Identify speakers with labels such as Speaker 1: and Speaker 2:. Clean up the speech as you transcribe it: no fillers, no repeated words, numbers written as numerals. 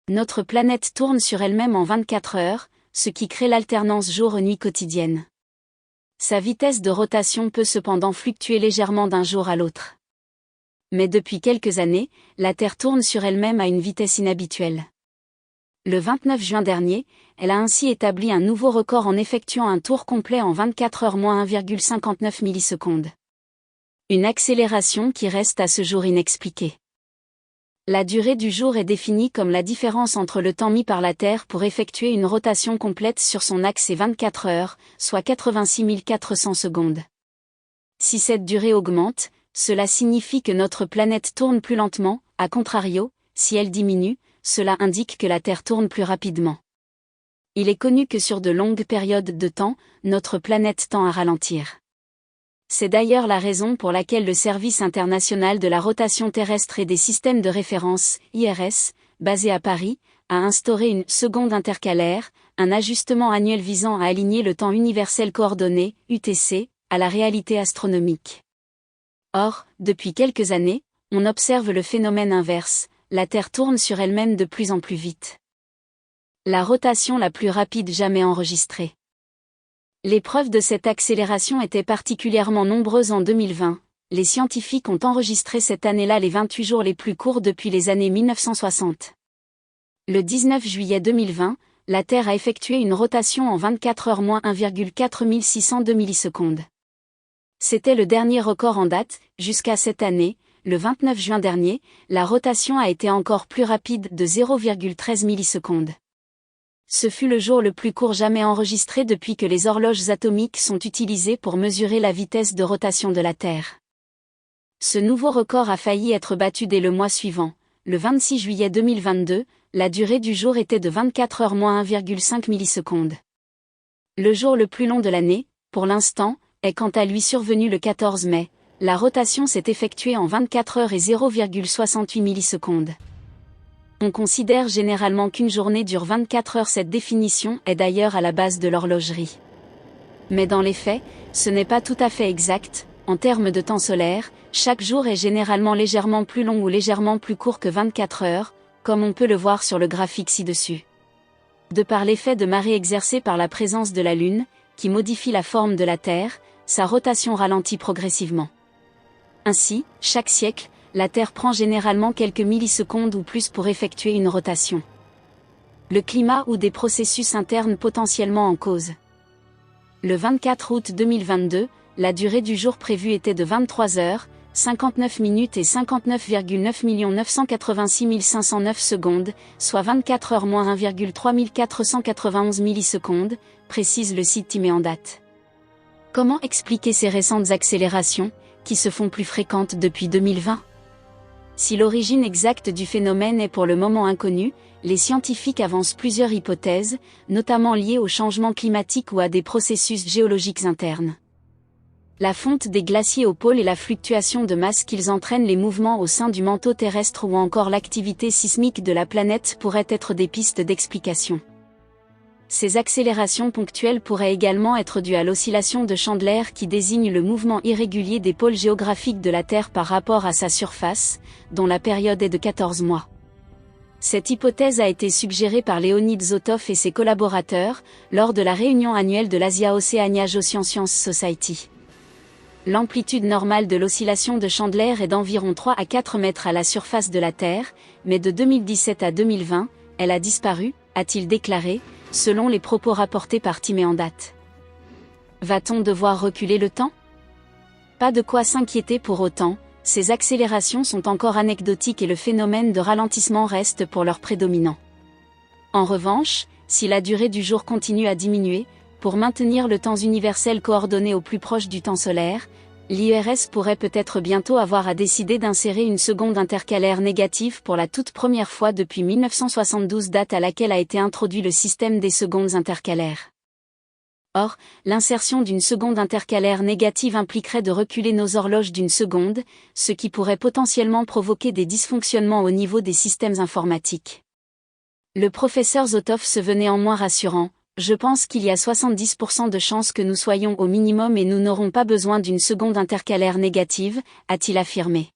Speaker 1: Notre planète tourne sur elle-même en 24 heures, ce qui crée l'alternance jour-nuit quotidienne. Sa vitesse de rotation peut cependant fluctuer légèrement d'un jour à l'autre. Mais depuis quelques années, la Terre tourne sur elle-même à une vitesse inhabituelle. Le 29 juin dernier, elle a ainsi établi un nouveau record en effectuant un tour complet en 24 heures moins 1,59 millisecondes. Une accélération qui reste à ce jour inexpliquée. La durée du jour est définie comme la différence entre le temps mis par la Terre pour effectuer une rotation complète sur son axe et 24 heures, soit 86 400 secondes. Si cette durée augmente, cela signifie que notre planète tourne plus lentement, à contrario, si elle diminue, cela indique que la Terre tourne plus rapidement. Il est connu que sur de longues périodes de temps, notre planète tend à ralentir. C'est d'ailleurs la raison pour laquelle le Service international de la rotation terrestre et des systèmes de référence, IRS, basé à Paris, a instauré une seconde intercalaire, un ajustement annuel visant à aligner le temps universel coordonné, UTC, à la réalité astronomique. Or, depuis quelques années, on observe le phénomène inverse, la Terre tourne sur elle-même de plus en plus vite. La rotation la plus rapide jamais enregistrée. Les preuves de cette accélération étaient particulièrement nombreuses en 2020. Les scientifiques ont enregistré cette année-là les 28 jours les plus courts depuis les années 1960. Le 19 juillet 2020, la Terre a effectué une rotation en 24 heures moins 1,4602 millisecondes. C'était le dernier record en date. Jusqu'à cette année, le 29 juin dernier, la rotation a été encore plus rapide de 0,13 millisecondes. Ce fut le jour le plus court jamais enregistré depuis que les horloges atomiques sont utilisées pour mesurer la vitesse de rotation de la Terre. Ce nouveau record a failli être battu dès le mois suivant. Le 26 juillet 2022, la durée du jour était de 24 heures moins 1,5 millisecondes. Le jour le plus long de l'année, pour l'instant, est quant à lui survenu le 14 mai. La rotation s'est effectuée en 24 heures et 0,68 millisecondes. On considère généralement qu'une journée dure 24 heures. Cette définition est d'ailleurs à la base de l'horlogerie. Mais dans les faits, ce n'est pas tout à fait exact. En termes de temps solaire, chaque jour est généralement légèrement plus long ou légèrement plus court que 24 heures, comme on peut le voir sur le graphique ci-dessus. De par l'effet de marée exercé par la présence de la Lune, qui modifie la forme de la Terre, sa rotation ralentit progressivement. Ainsi, chaque siècle, la Terre prend généralement quelques millisecondes ou plus pour effectuer une rotation. Le climat ou des processus internes potentiellement en cause. Le 24 août 2022, la durée du jour prévue était de 23 heures, 59 minutes et 59,9 986 509 secondes, soit 24 heures moins 1,3 491 millisecondes, précise le site Timeandat. Comment expliquer ces récentes accélérations, qui se font plus fréquentes depuis 2020 ? Si l'origine exacte du phénomène est pour le moment inconnue, les scientifiques avancent plusieurs hypothèses, notamment liées au changement climatique ou à des processus géologiques internes. La fonte des glaciers au pôle et la fluctuation de masse qu'ils entraînent, les mouvements au sein du manteau terrestre ou encore l'activité sismique de la planète pourraient être des pistes d'explication. Ces accélérations ponctuelles pourraient également être dues à l'oscillation de Chandler qui désigne le mouvement irrégulier des pôles géographiques de la Terre par rapport à sa surface, dont la période est de 14 mois. Cette hypothèse a été suggérée par Leonid Zotov et ses collaborateurs, lors de la réunion annuelle de l'Asia Oceania Ocean Science Society. L'amplitude normale de l'oscillation de Chandler est d'environ 3 à 4 mètres à la surface de la Terre, mais de 2017 à 2020, elle a disparu, a-t-il déclaré, selon les propos rapportés par Timeandat. Va-t-on devoir reculer le temps ? Pas de quoi s'inquiéter pour autant, ces accélérations sont encore anecdotiques et le phénomène de ralentissement reste pour leur prédominant. En revanche, si la durée du jour continue à diminuer, pour maintenir le temps universel coordonné au plus proche du temps solaire, l'IRS pourrait peut-être bientôt avoir à décider d'insérer une seconde intercalaire négative pour la toute première fois depuis 1972, date à laquelle a été introduit le système des secondes intercalaires. Or, l'insertion d'une seconde intercalaire négative impliquerait de reculer nos horloges d'une seconde, ce qui pourrait potentiellement provoquer des dysfonctionnements au niveau des systèmes informatiques. Le professeur Zotov se veut néanmoins rassurant. Je pense qu'il y a 70% de chances que nous soyons au minimum et nous n'aurons pas besoin d'une seconde intercalaire négative, a-t-il affirmé.